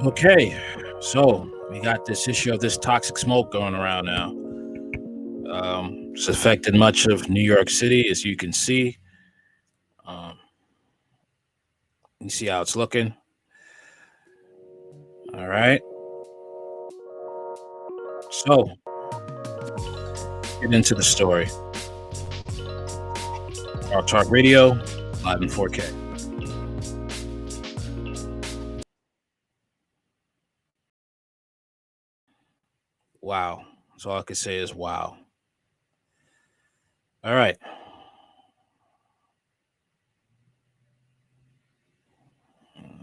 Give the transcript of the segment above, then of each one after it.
Okay, so we got this issue of this toxic smoke going around now. It's affected much of New York City, as you can see. Um, you see how it's looking. All right. So, get into the story. Our Talk Radio, live in 4K. Wow. That's all I can say is wow. All right.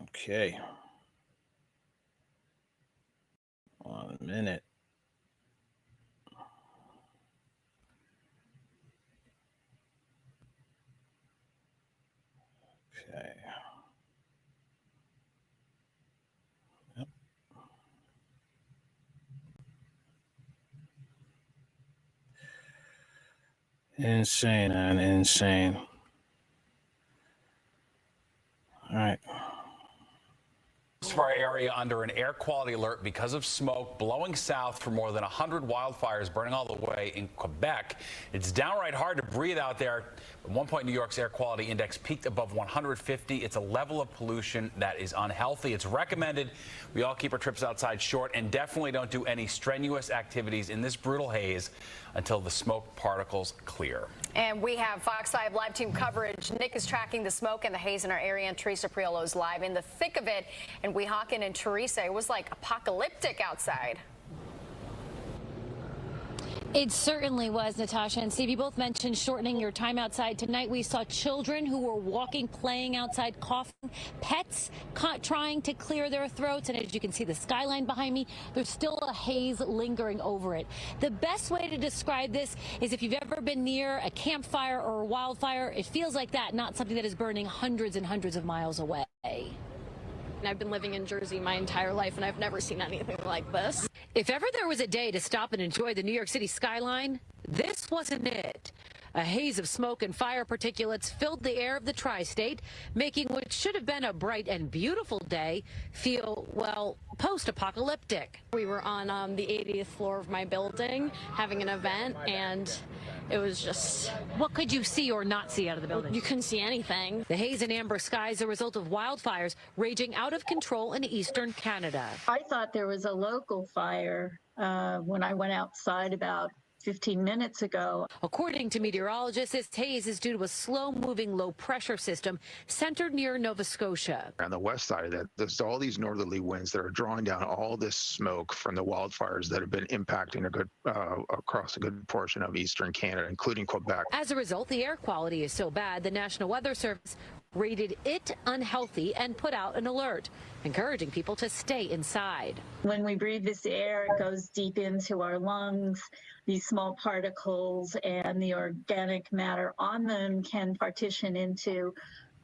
Okay. 1 minute. Okay. Yep. Insane, man. Insane. All right. For our area under an air quality alert because of smoke blowing south for more than 100 wildfires burning all the way in Quebec. It's downright hard to breathe out there. At one point, New York's air quality index peaked above 150. It's a level of pollution that is unhealthy. It's recommended we all keep our trips outside short and definitely don't do any strenuous activities in this brutal haze until the smoke particles clear. And we have Fox 5 live team coverage. Nick is tracking the smoke and the haze in our area, and Teresa Priolo is live in the thick of it. And Weehawken and Teresa, it was like apocalyptic outside. It certainly was, Natasha and Steve. You both mentioned shortening your time outside. Tonight we saw children who were walking, playing outside, coughing, pets trying to clear their throats. And as you can see the skyline behind me, there's still a haze lingering over it. The best way to describe this is if you've ever been near a campfire or a wildfire, it feels like that, not something that is burning hundreds and hundreds of miles away. I've been living in Jersey my entire life, and I've never seen anything like this. If ever there was a day to stop and enjoy the New York City skyline, this wasn't it. A haze of smoke and fire particulates filled the air of the tri-state, making what should have been a bright and beautiful day feel, well, post-apocalyptic. We were on the 80th floor of my building having an event, and it was just... What could you see or not see out of the building? You couldn't see anything. The haze and amber skies are a result of wildfires raging out of control in eastern Canada. I thought there was a local fire when I went outside about 15 minutes ago. According to meteorologists, this haze is due to a slow-moving low-pressure system centered near Nova Scotia. On the west side of that, there's all these northerly winds that are drawing down all this smoke from the wildfires that have been impacting across a good portion of eastern Canada, including Quebec. As a result, the air quality is so bad, the National Weather Service rated it unhealthy and put out an alert, encouraging people to stay inside. When we breathe this air, it goes deep into our lungs. These small particles and the organic matter on them can partition into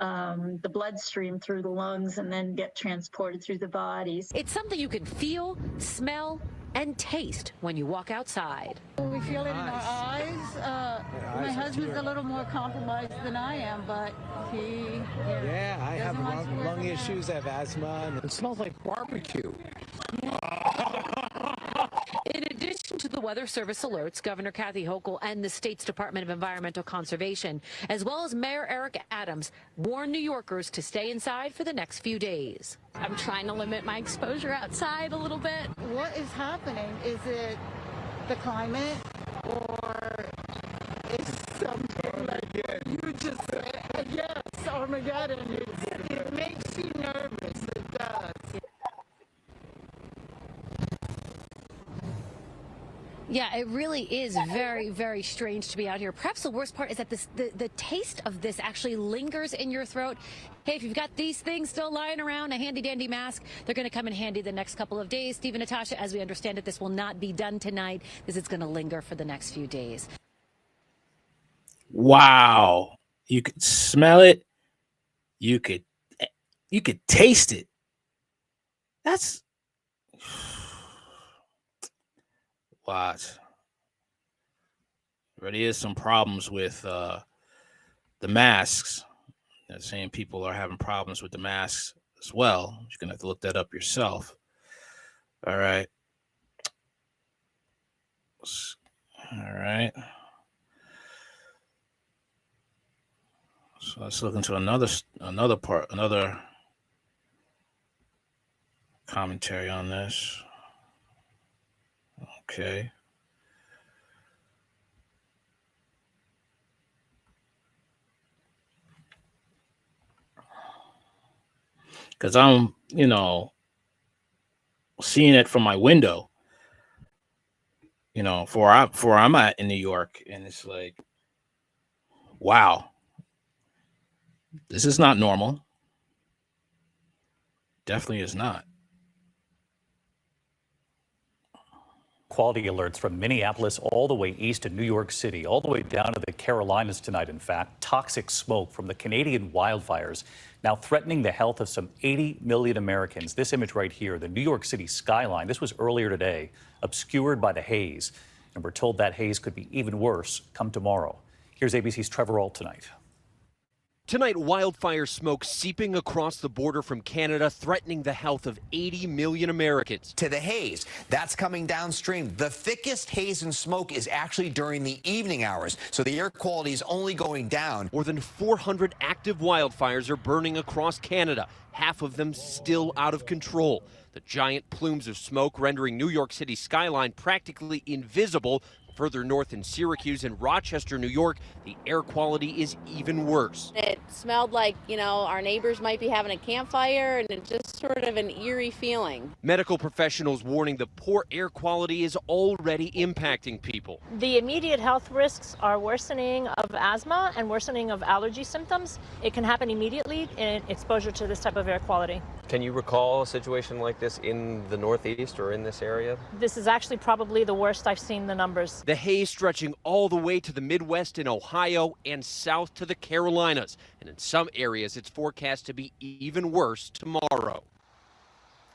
the bloodstream through the lungs and then get transported through the bodies. It's something you can feel, smell, and taste when you walk outside. We feel it in our eyes. My husband's a little more compromised than I am, but he... Yeah, I have lung issues, I have asthma. And it smells like barbecue. In addition to the Weather Service alerts, Governor Kathy Hochul and the state's Department of Environmental Conservation, as well as Mayor Eric Adams, warn New Yorkers to stay inside for the next few days. I'm trying to limit my exposure outside a little bit. What is happening? Is it the climate, or is something like what you just said? Yes, Armageddon. It makes you nervous. It does. Yeah, it really is very, very strange to be out here. Perhaps the worst part is that the taste of this actually lingers in your throat. Hey, if you've got these things still lying around, a handy-dandy mask, they're going to come in handy the next couple of days. Steve and Natasha, as we understand it, this will not be done tonight. This is going to linger for the next few days. Wow. You could smell it. You could taste it. That's... Watch. Already is some problems with the masks. They're saying people are having problems with the masks as well. You're gonna have to look that up yourself. All right. All right. So let's look into another commentary on this. Okay. Because I'm, seeing it from my window, for I'm at in New York, and it's like, wow, this is not normal. Definitely is not. Quality alerts from Minneapolis all the way east to New York City, all the way down to the Carolinas tonight, in fact. Toxic smoke from the Canadian wildfires now threatening the health of some 80 million Americans. This image right here, the New York City skyline, this was earlier today, obscured by the haze. And we're told that haze could be even worse come tomorrow. Here's ABC's Trevor Ault tonight. Tonight, wildfire smoke seeping across the border from Canada, threatening the health of 80 million Americans. To the haze, that's coming downstream. The thickest haze and smoke is actually during the evening hours, so the air quality is only going down. More than 400 active wildfires are burning across Canada, half of them still out of control. The giant plumes of smoke rendering New York City's skyline practically invisible. Further north in Syracuse and Rochester, New York, the air quality is even worse. It smelled like, our neighbors might be having a campfire, and it's just sort of an eerie feeling. Medical professionals warning the poor air quality is already impacting people. The immediate health risks are worsening of asthma and worsening of allergy symptoms. It can happen immediately in exposure to this type of air quality. Can you recall a situation like this in the Northeast or in this area? This is actually probably the worst I've seen the numbers. The haze stretching all the way to the Midwest in Ohio and south to the Carolinas. And in some areas, it's forecast to be even worse tomorrow.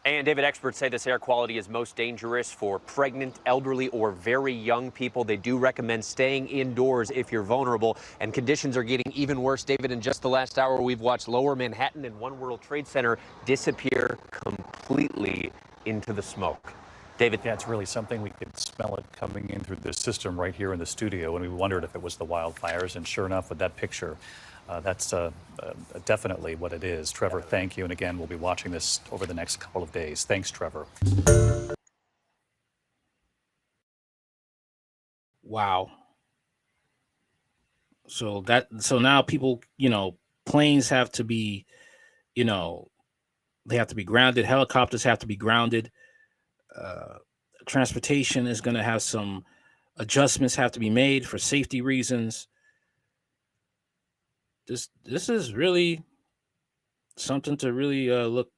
And David, experts say this air quality is most dangerous for pregnant, elderly, or very young people. They do recommend staying indoors if you're vulnerable, and conditions are getting even worse. David, in just the last hour, we've watched Lower Manhattan and One World Trade Center disappear completely into the smoke. David? Yeah, it's really something. We could smell it coming in through the system right here in the studio, and we wondered if it was the wildfires, and sure enough, with that picture, that's definitely what it is. Trevor, thank you. And again, we'll be watching this over the next couple of days. Thanks, Trevor. Wow. So now people, planes have to be, they have to be grounded. Helicopters have to be grounded. Transportation is going to have some adjustments have to be made for safety reasons. This is really something to really look,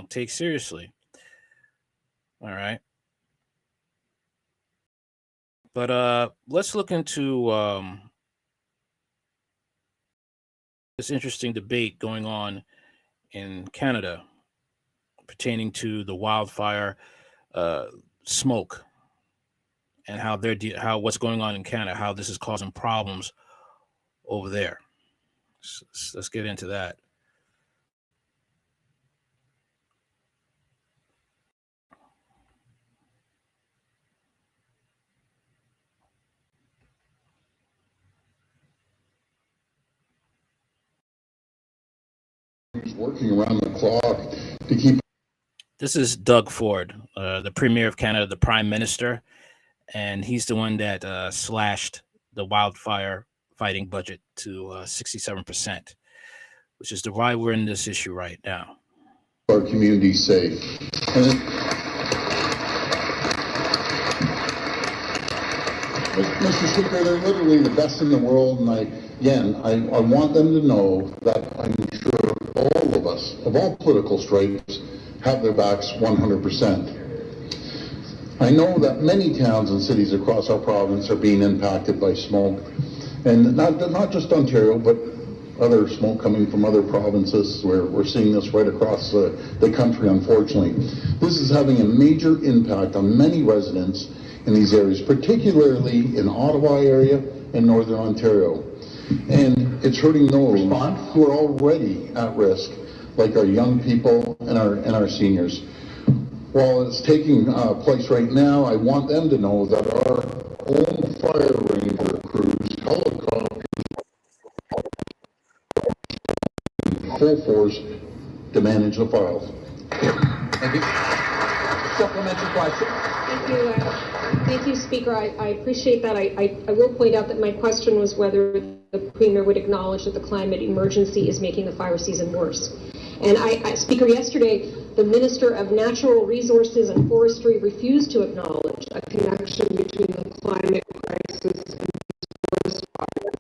take seriously. All right. But let's look into this interesting debate going on in Canada pertaining to the wildfire smoke and how what's going on in Canada, how this is causing problems over there. Let's get into that. He's working around the clock to keep. This is Doug Ford, the Premier of Canada, the Prime Minister, and he's the one that slashed the wildfire fighting budget to 67%, which is why we're in this issue right now. Our community safe. Mr. Speaker, they're literally the best in the world, and I want them to know that I'm sure all of us, of all political stripes, have their backs 100%. I know that many towns and cities across our province are being impacted by smoke, and not just Ontario, but other smoke coming from other provinces. We're seeing this right across the country, unfortunately. This is having a major impact on many residents in these areas, particularly in Ottawa area and Northern Ontario. And it's hurting those who are already at risk, like our young people and our seniors. while it's taking place right now, I want them to know that our own fire ranger crews, helicopters, full force to manage the fires. Thank you. Supplementary question. Thank you, Speaker. I appreciate that. I will point out that my question was whether the Premier would acknowledge that the climate emergency is making the fire season worse. And Speaker, yesterday, the Minister of Natural Resources and Forestry refused to acknowledge a connection between the climate crisis and forest fires,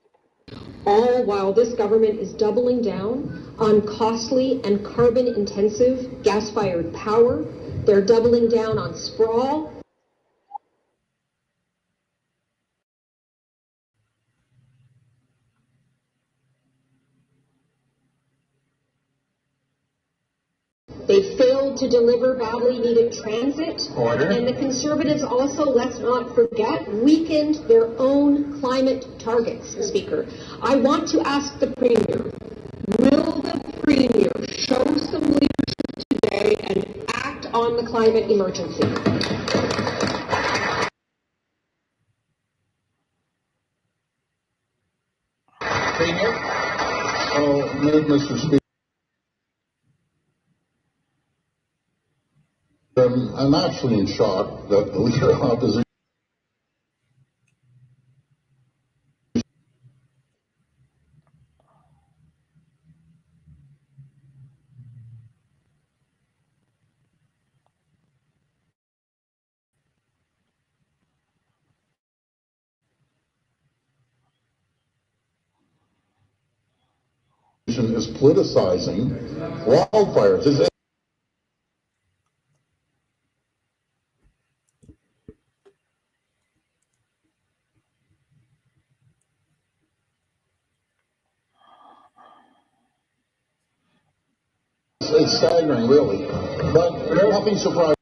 all while this government is doubling down on costly and carbon-intensive gas-fired power. They're doubling down on sprawl. They failed to deliver badly needed transit. Order. And the Conservatives also, let's not forget, weakened their own climate targets, Speaker. I want to ask the Premier, will the Premier show some leadership today and act on the climate emergency? Premier? Mr. Speaker. I'm actually in shock that the Leader of Opposition is politicizing wildfires. Is it? It's staggering, really, but nothing surprising.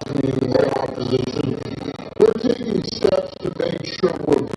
The opposition, we're taking steps to make sure we're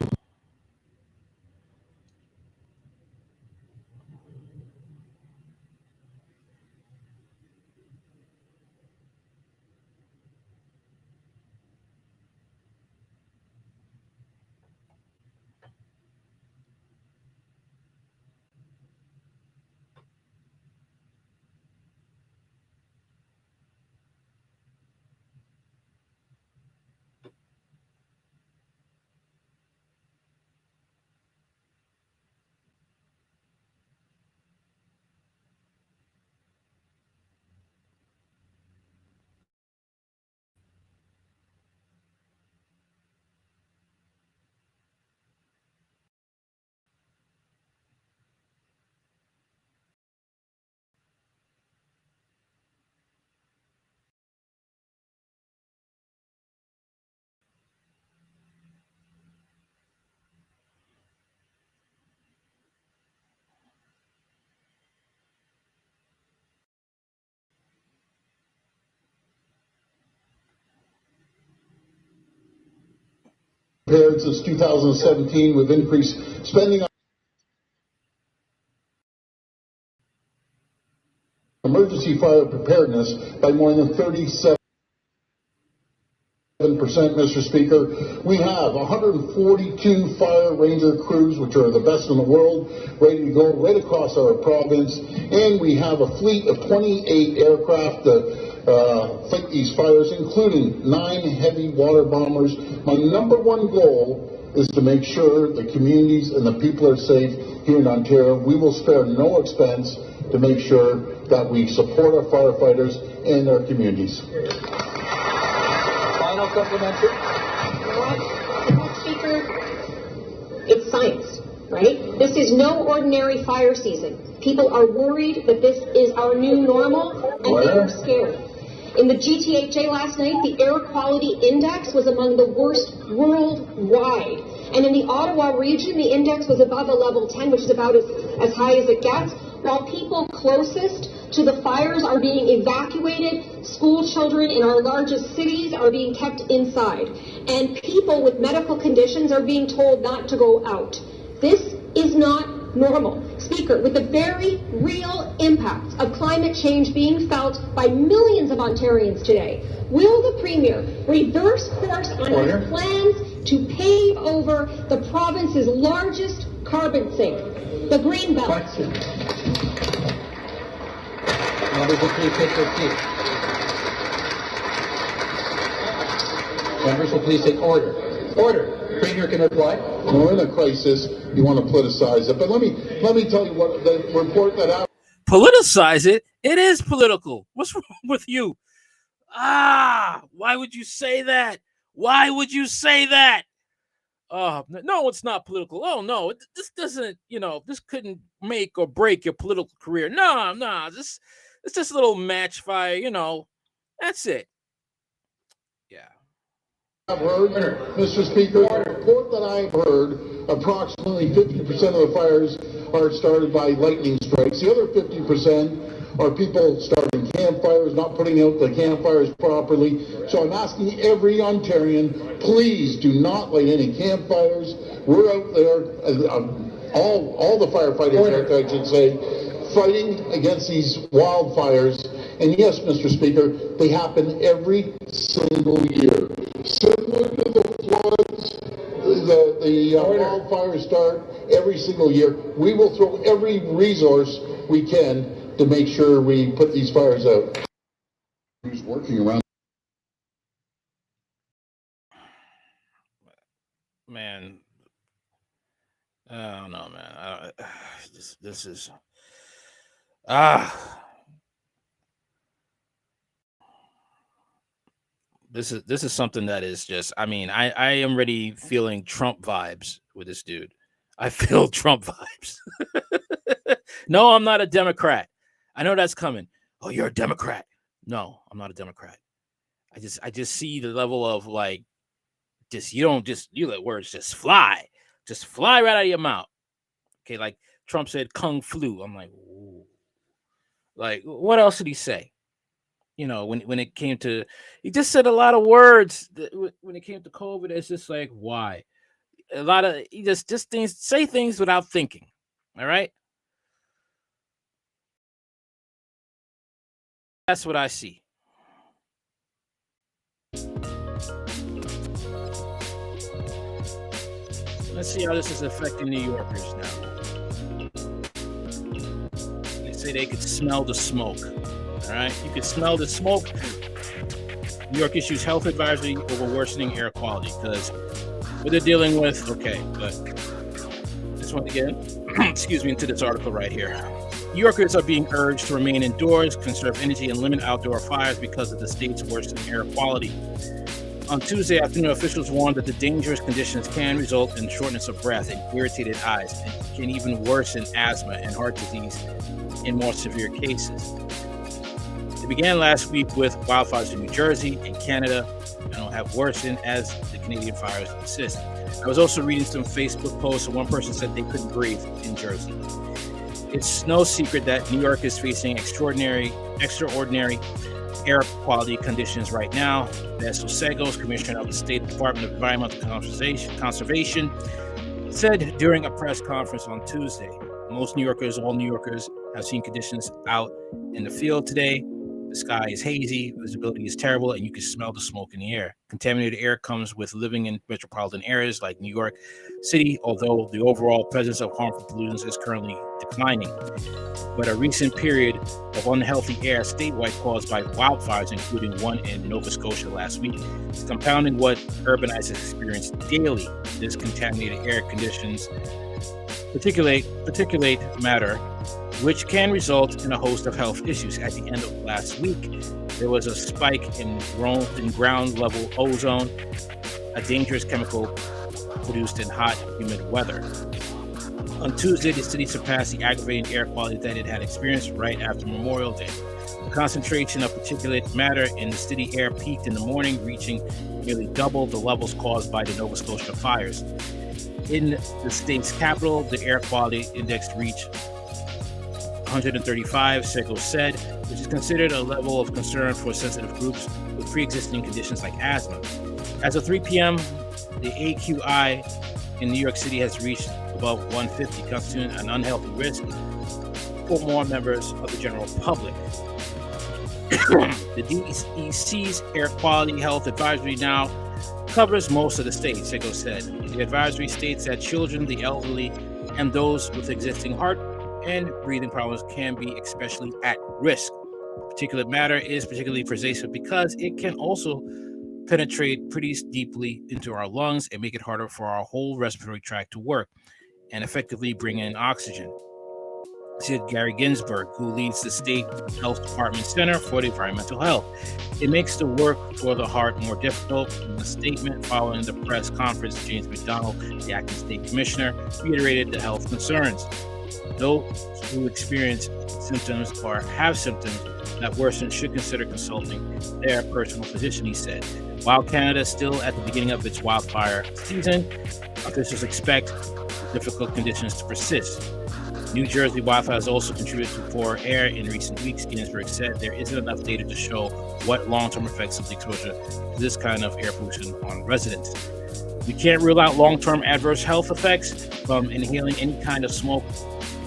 prepared since 2017. We've increased spending on emergency fire preparedness by more than 37%, Mr. Speaker. We have 142 fire ranger crews, which are the best in the world, ready to go right across our province, and we have a fleet of 28 aircraft that fight these fires, including 9 heavy water bombers. My number one goal is to make sure the communities and the people are safe here in Ontario. We will spare no expense to make sure that we support our firefighters and our communities. Final supplementary. Speaker, it's science, right? This is no ordinary fire season. People are worried that this is our new normal, and they are scared. In the GTHA last night, the air quality index was among the worst worldwide. And in the Ottawa region, the index was above a level 10, which is about as high as it gets, while people closest to the fires are being evacuated. School children in our largest cities are being kept inside. And people with medical conditions are being told not to go out. This is not normal. Speaker, with the very real impacts of climate change being felt by millions of Ontarians today, will the Premier reverse course on his plans to pave over the province's largest carbon sink, the Greenbelt? Question. Members will please take their seats. Members will please take order. Order. Premier can reply. We're in a crisis. You want to politicize it, but let me tell you what the report that I Politicize it? It is political. What's wrong with you? Why would you say that? Why would you say that? No, it's not political. Oh no, this doesn't. This couldn't make or break your political career. No, it's just a little match fire. That's it. have heard, Mr. Speaker, the report that I've heard, approximately 50% of the fires are started by lightning strikes. The other 50% are people starting campfires, not putting out the campfires properly. So I'm asking every Ontarian, please do not light any campfires. We're out there, all the firefighters, I should say, fighting against these wildfires. And yes, Mr. Speaker, they happen every single year. Similar to the floods, the wildfires start every single year. We will throw every resource we can to make sure we put these fires out. Who's working around? Man, I don't know, man. This is This is something that is just, I am already feeling Trump vibes with this dude. I feel Trump vibes. No, I'm not a Democrat. I know that's coming. Oh, you're a Democrat. No, I'm not a Democrat. I just see the level of you let words just fly right out of your mouth. Okay, like Trump said, Kung flu. I'm like, ooh. Like, what else did he say? When it came to, he just said a lot of words. When it came to COVID, it's just like, why? A lot of, he just say things without thinking. All right. That's what I see. Let's see how this is affecting New Yorkers now. They say they could smell the smoke. All right, you can smell the smoke. New York issues health advisory over worsening air quality because what they're dealing with. Okay, but just want to get into this article right here. New Yorkers are being urged to remain indoors, conserve energy, and limit outdoor fires because of the state's worsening air quality. On Tuesday afternoon, officials warned that the dangerous conditions can result in shortness of breath and irritated eyes, and can even worsen asthma and heart disease in more severe cases. It began last week with wildfires in New Jersey and Canada, and will have worsened as the Canadian fires persist. I was also reading some Facebook posts, and one person said they couldn't breathe in Jersey. It's no secret that New York is facing extraordinary air quality conditions right now. Vasco Segos, commissioner of the State Department of Environmental Conservation, said during a press conference on Tuesday, all New Yorkers have seen conditions out in the field today. The sky is hazy, visibility is terrible, and you can smell the smoke in the air. Contaminated air comes with living in metropolitan areas like New York City, although the overall presence of harmful pollutants is currently declining. But a recent period of unhealthy air statewide caused by wildfires, including one in Nova Scotia last week, is compounding what urbanizers experience daily. This contaminated air conditions particulate matter, which can result in a host of health issues. At the end of last week, there was a spike in ground level ozone, a dangerous chemical produced in hot, humid weather. On Tuesday, the city surpassed the aggravating air quality that it had experienced right after Memorial Day. The concentration of particulate matter in the city air peaked in the morning, reaching nearly double the levels caused by the Nova Scotia fires. In the state's capital, the air quality index reached 135, Sego said, which is considered a level of concern for sensitive groups with pre-existing conditions like asthma. As of 3 p.m., the AQI in New York City has reached above 150, constituting an unhealthy risk for more members of the general public. The DEC's Air Quality Health Advisory now covers most of the state, Sego said. The advisory states that children, the elderly, and those with existing heart and breathing problems can be especially at risk. Particulate matter is particularly pervasive because it can also penetrate pretty deeply into our lungs and make it harder for our whole respiratory tract to work and effectively bring in oxygen, said Gary Ginsberg, who leads the State Health Department Center for the Environmental Health. It makes the work for the heart more difficult. In the statement following the press conference, James McDonald, the acting state commissioner, reiterated the health concerns. Those who experience symptoms or have symptoms that worsen should consider consulting their personal physician, he said. While Canada is still at the beginning of its wildfire season, officials expect difficult conditions to persist. New Jersey wildfires also contributed to poor air in recent weeks. Ginsburg said there isn't enough data to show what long-term effects of the exposure to this kind of air pollution on residents. We can't rule out long-term adverse health effects from inhaling any kind of smoke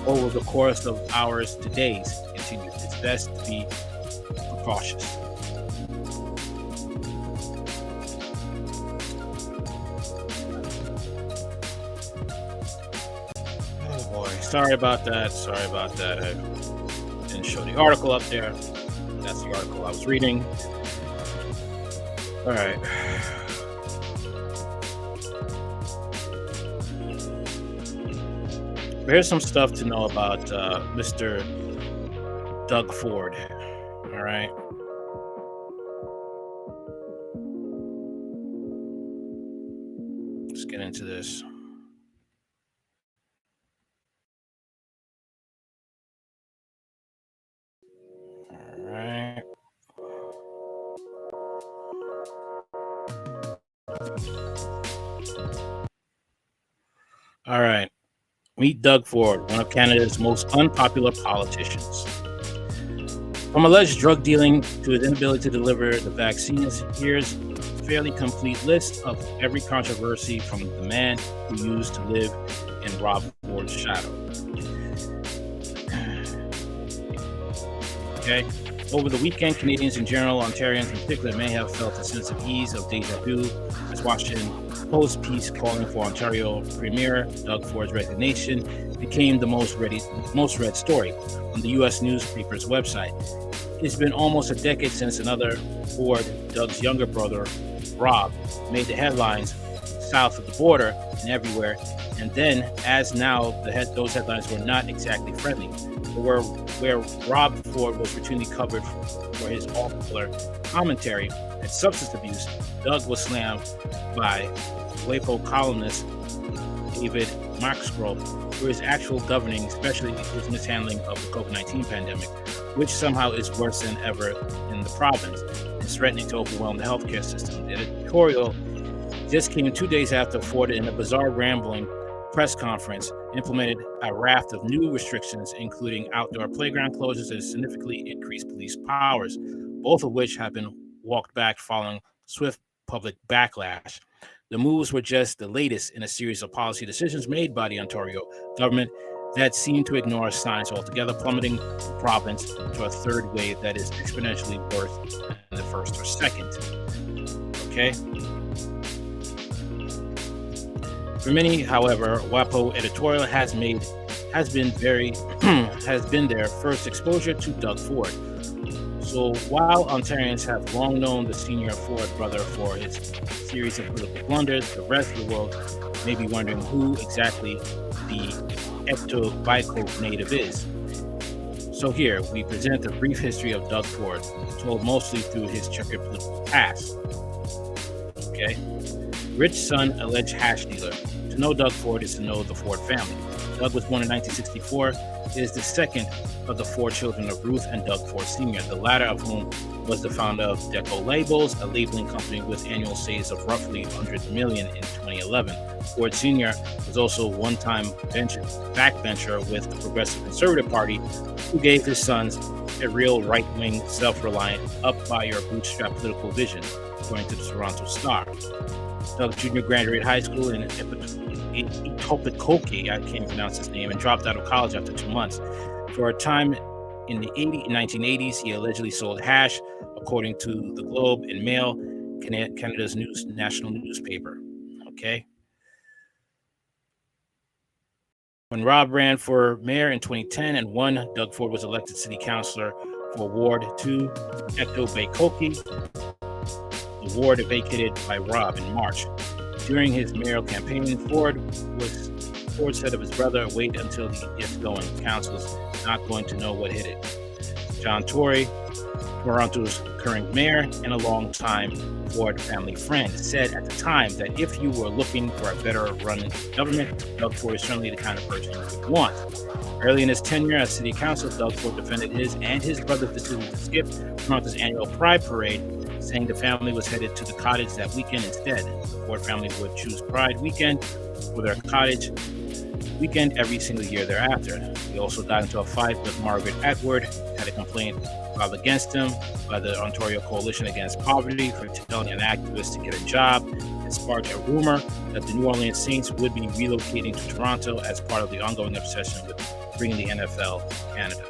over the course of hours to days, continued. It's best to be cautious. Oh boy, sorry about that. I didn't show the article up there. That's the article I was reading. All right. Here's some stuff to know about Mr. Doug Ford. All right. Let's get into this. All right. All right. Meet Doug Ford, one of Canada's most unpopular politicians. From alleged drug dealing to his inability to deliver the vaccines, here's a fairly complete list of every controversy from the man who used to live in Rob Ford's shadow. Okay. Over the weekend, Canadians in general, Ontarians in particular, may have felt a sense of ease of deja vu as Washington Post piece calling for Ontario Premier Doug Ford's resignation became the most read story on the U.S. newspaper's website. It's been almost a decade since another Ford, Doug's younger brother, Rob, made the headlines south of the border and everywhere. And then, as now, those headlines were not exactly friendly. Where Rob Ford was routinely covered for his off-color commentary and substance abuse, Doug was slammed by WAPO columnist David Maxgrove for his actual governing, especially his mishandling of the COVID-19 pandemic, which somehow is worse than ever in the province and threatening to overwhelm the healthcare system. The editorial just came 2 days after Ford, in a bizarre rambling press conference, implemented a raft of new restrictions, including outdoor playground closures and significantly increased police powers, both of which have been walked back following swift public backlash. The moves were just the latest in a series of policy decisions made by the Ontario government that seem to ignore science altogether, plummeting the province to a third wave that is exponentially worse than the first or second. Okay? For many, however, WAPO editorial has been their first exposure to Doug Ford. So while Ontarians have long known the senior Ford brother for his series of political blunders, the rest of the world may be wondering who exactly the ecto-bico native is. So here, we present a brief history of Doug Ford, told mostly through his checkered political past. Okay? Rich son, alleged hash dealer. To know Doug Ford is to know the Ford family. Doug was born in 1964. He is the second of the four children of Ruth and Doug Ford Sr., the latter of whom was the founder of Deco Labels, a labeling company with annual sales of roughly $100 million in 2011. Ford Sr. was also a one-time backbencher with the Progressive Conservative Party, who gave his sons a real right-wing, self-reliant, up-by-your-bootstrap political vision, according to the Toronto Star. Doug Jr. graduated high school in Etobicoke, I can't pronounce his name, and dropped out of college after 2 months. For a time in the 1980s, he allegedly sold hash, according to the Globe and Mail, Canada's national newspaper. Okay. When Rob ran for mayor in 2010 and won, Doug Ford was elected city councilor for Ward 2, Etobicoke, the ward vacated by Rob in March. During his mayoral campaign, Ford said of his brother, "Wait until he gets going. Council's not going to know what hit it." John Tory, Toronto's current mayor and a longtime Ford family friend, said at the time that if you were looking for a better run government, Doug Ford is certainly the kind of person you would want. Early in his tenure as city council, Doug Ford defended his and his brother's decision to skip Toronto's annual Pride Parade, saying the family was headed to the cottage that weekend instead. The Ford family would choose Pride weekend for their cottage weekend every single year thereafter. He also got into a fight with Margaret Atwood, had a complaint filed against him by the Ontario Coalition Against Poverty for telling an activist to get a job, and sparked a rumor that the New Orleans Saints would be relocating to Toronto as part of the ongoing obsession with bringing the NFL to Canada.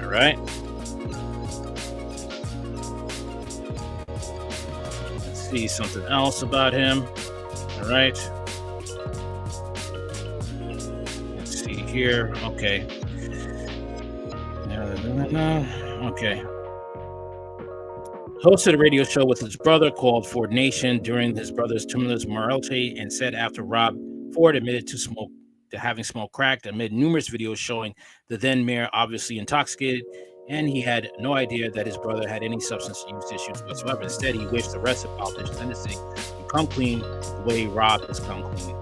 All right. Let's see something else about him. All right. Here, okay. Okay. Hosted a radio show with his brother called Ford Nation during his brother's tumultuous morality, and said after Rob Ford admitted to having smoked crack amid numerous videos showing the then mayor obviously intoxicated, and he had no idea that his brother had any substance use issues whatsoever. Instead, he wished the rest of politicians in the city to come clean the way Rob has come clean.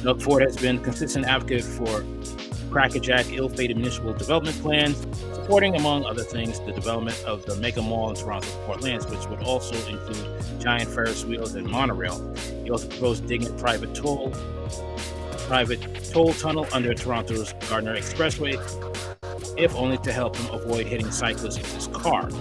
Doug Ford has been a consistent advocate for crackerjack, ill-fated municipal development plans, supporting, among other things, the development of the mega mall in Toronto Port Lands, which would also include giant Ferris wheels and monorail. He also proposed digging a private toll tunnel under Toronto's Gardiner Expressway, if only to help him avoid hitting cyclists with his car. In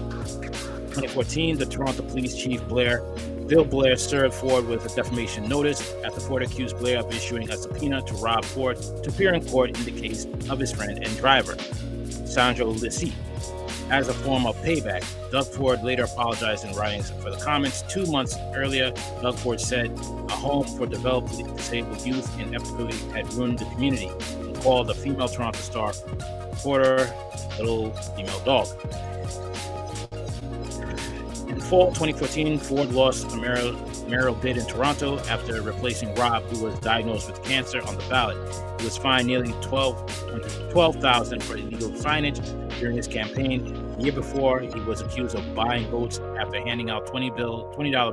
2014, the Toronto Police Chief Bill Blair served Ford with a defamation notice after Ford accused Blair of issuing a subpoena to Rob Ford to appear in court in the case of his friend and driver, Sandro Lissi. As a form of payback, Doug Ford later apologized in writings for the comments. 2 months earlier, Doug Ford said a home for developmentally disabled youth in Etobicoke had ruined the community, and called the female Toronto Star reporter little female dog. In fall 2014, Ford lost a mayoral bid in Toronto after replacing Rob, who was diagnosed with cancer, on the ballot. He was fined nearly $12,000 for illegal signage during his campaign. The year before, he was accused of buying votes after handing out $20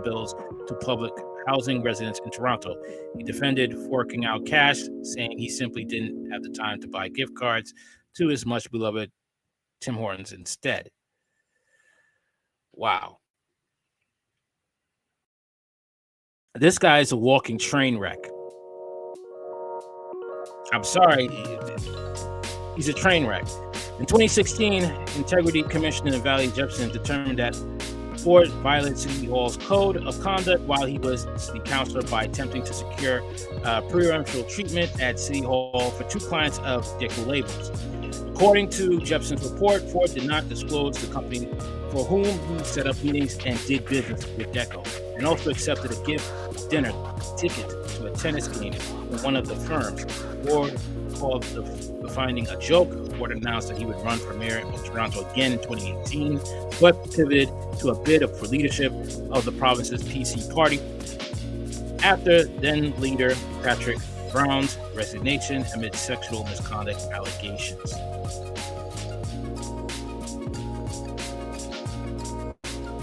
bills to public housing residents in Toronto. He defended forking out cash, saying he simply didn't have the time to buy gift cards to his much beloved Tim Hortons instead. Wow. This guy is a walking train wreck. I'm sorry, he's a train wreck. In 2016, Integrity Commissioner Valerie Jepson determined that Ford violated City Hall's code of conduct while he was city councilor by attempting to secure preferential treatment at City Hall for 2 clients of Deco Labels. According to Jepson's report, Ford did not disclose the company for whom he set up meetings and did business with Deco, and also accepted a gift dinner ticket to a tennis game from one of the firms. Ford called the finding a joke. Ford announced that he would run for mayor of Toronto again in 2018, but pivoted to a bid for leadership of the province's PC party after then leader Patrick Brown's resignation amid sexual misconduct allegations.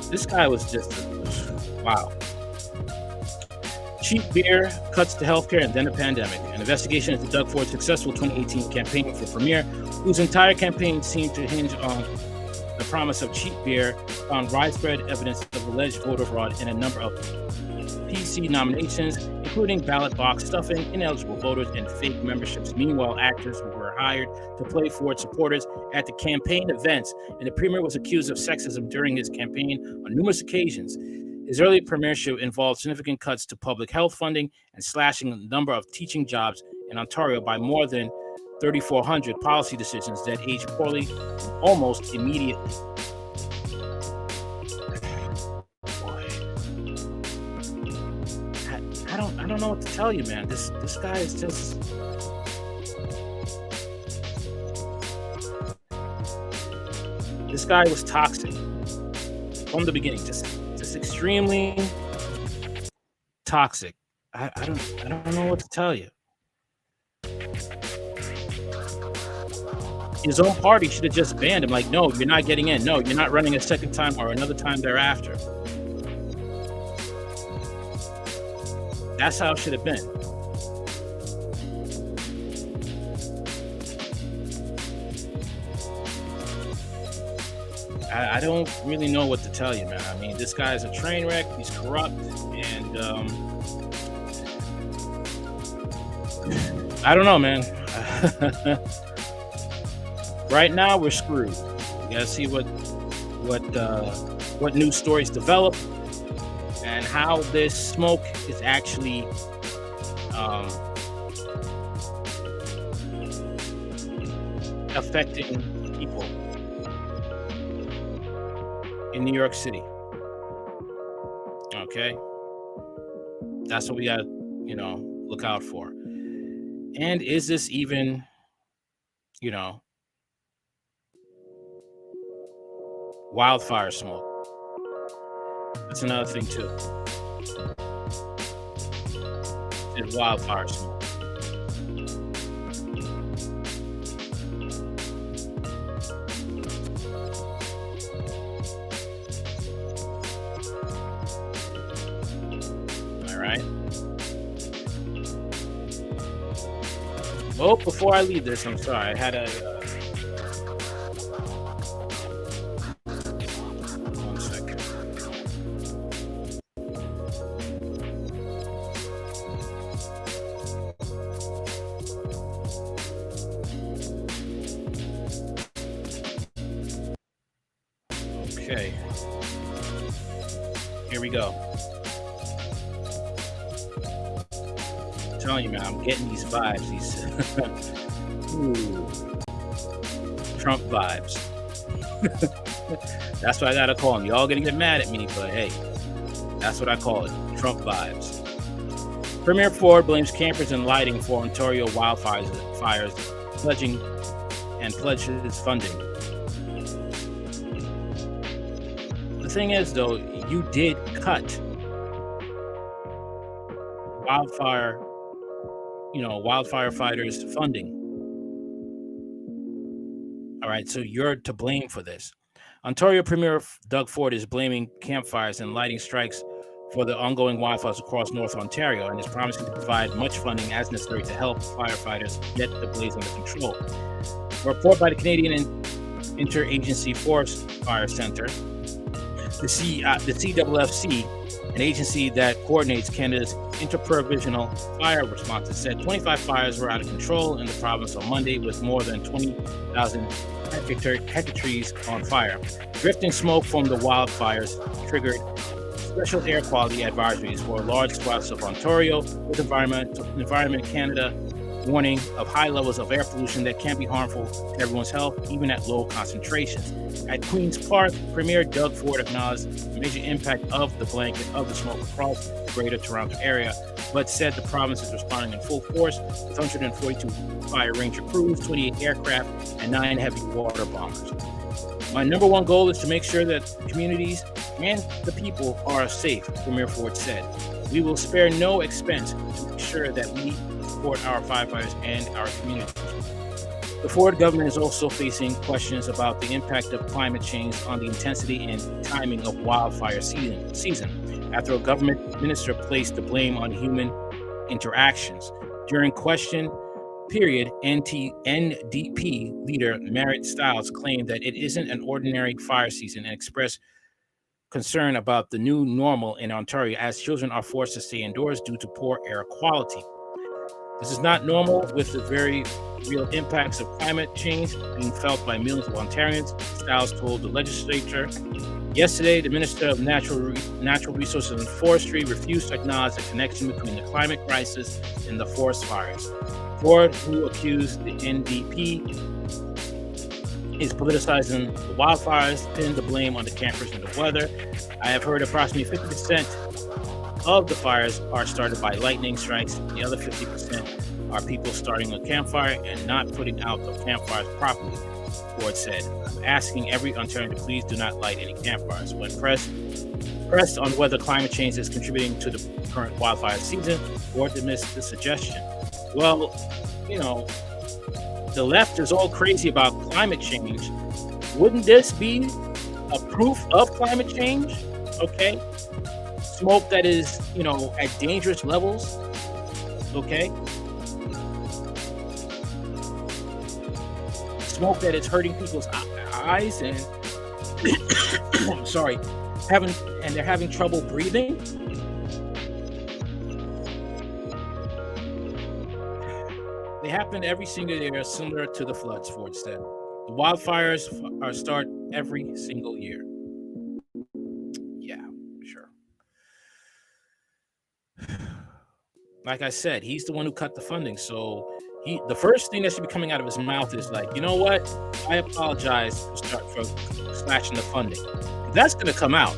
This guy was just wow. Cheap beer, cuts to healthcare, and then a pandemic. An investigation into Doug Ford's successful 2018 campaign for Premier, whose entire campaign seemed to hinge on the promise of cheap beer, found widespread evidence of alleged voter fraud in a number of PC nominations, including ballot box stuffing, ineligible voters, and fake memberships. Meanwhile, actors who were hired to play Ford supporters at the campaign events, and the premier was accused of sexism during his campaign on numerous occasions. His early premiership involved significant cuts to public health funding and slashing the number of teaching jobs in Ontario by more than 3,400 policy decisions that aged poorly almost immediately. I don't know what to tell you, man. This guy is just this guy was toxic from the beginning, just extremely toxic. I don't know what to tell you. His own party should have just banned him. Like, no, you're not getting in. No, you're not running a second time or another time thereafter. That's how it should have been. I don't really know what to tell you, man. I mean, this guy is a train wreck. He's corrupt, and I don't know, man. Right now, we're screwed. We gotta see what news stories develop and how this smoke is actually affecting people in New York City. Okay, that's what we gotta, look out for. And is this even, wildfire smoke? That's another thing too. It's wildfire smoke. All right. Oh, before I leave this, I'm sorry. I had a Okay, here we go. I'm telling you, man, I'm getting these vibes, these Trump vibes. That's what I gotta call them. Y'all gonna get mad at me, but hey, that's what I call it, Trump vibes. Premier Ford blames campers and lighting for Ontario wildfires, pledges funding. The thing is, though, you did cut wildfire fighters' funding. All right, so you're to blame for this. Ontario Premier Doug Ford is blaming campfires and lighting strikes for the ongoing wildfires across North Ontario and is promising to provide much funding as necessary to help firefighters get the blaze under control. A report by the Canadian Interagency Forest Fire Centre, the CWFC, an agency that coordinates Canada's interprovincial fire responses, said 25 fires were out of control in the province on Monday, with more than 20,000 hectares on fire. Drifting smoke from the wildfires triggered special air quality advisories for large swaths of Ontario, with Environment Canada warning of high levels of air pollution that can be harmful to everyone's health, even at low concentrations. At Queen's Park, Premier Doug Ford acknowledged the major impact of the blanket of the smoke across the Greater Toronto Area, but said the province is responding in full force with 142 fire ranger crews, 28 aircraft, and 9 heavy water bombers. My number one goal is to make sure that communities and the people are safe, Premier Ford said. We will spare no expense to make sure that we support our firefighters and our communities. The Ford government is also facing questions about the impact of climate change on the intensity and timing of wildfire season after a government minister placed the blame on human interactions. During question period, NDP leader Merritt Stiles claimed that it isn't an ordinary fire season and expressed concern about the new normal in Ontario as children are forced to stay indoors due to poor air quality. This is not normal with the very real impacts of climate change being felt by millions of Ontarians, Stiles told the legislature. Yesterday, the Minister of Natural Resources and Forestry refused to acknowledge the connection between the climate crisis and the forest fires. Ford, who accused the NDP, is politicizing the wildfires, pinning the blame on the campers and the weather. I have heard approximately 50% of the fires are started by lightning strikes. The other 50% are people starting a campfire and not putting out the campfires properly, Ford said. I'm asking every Ontarian to please do not light any campfires. When pressed on whether climate change is contributing to the current wildfire season, Ford dismissed the suggestion. Well, you know, the left is all crazy about climate change. Wouldn't this be a proof of climate change? Okay. Smoke that is, you know, at dangerous levels. Okay. Smoke that is hurting people's eyes and sorry, they're having trouble breathing. They happen every single year, similar to the floods, Ford said. The wildfires start every single year. Yeah, sure. Like I said, he's the one who cut the funding. So the first thing that should be coming out of his mouth is like, you know what? I apologize for slashing the funding. That's going to come out.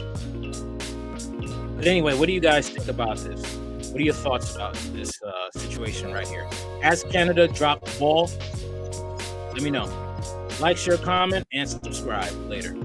But anyway, what do you guys think about this? What are your thoughts about this situation right here? Has Canada dropped the ball? Let me know. Like, share, comment, and subscribe later.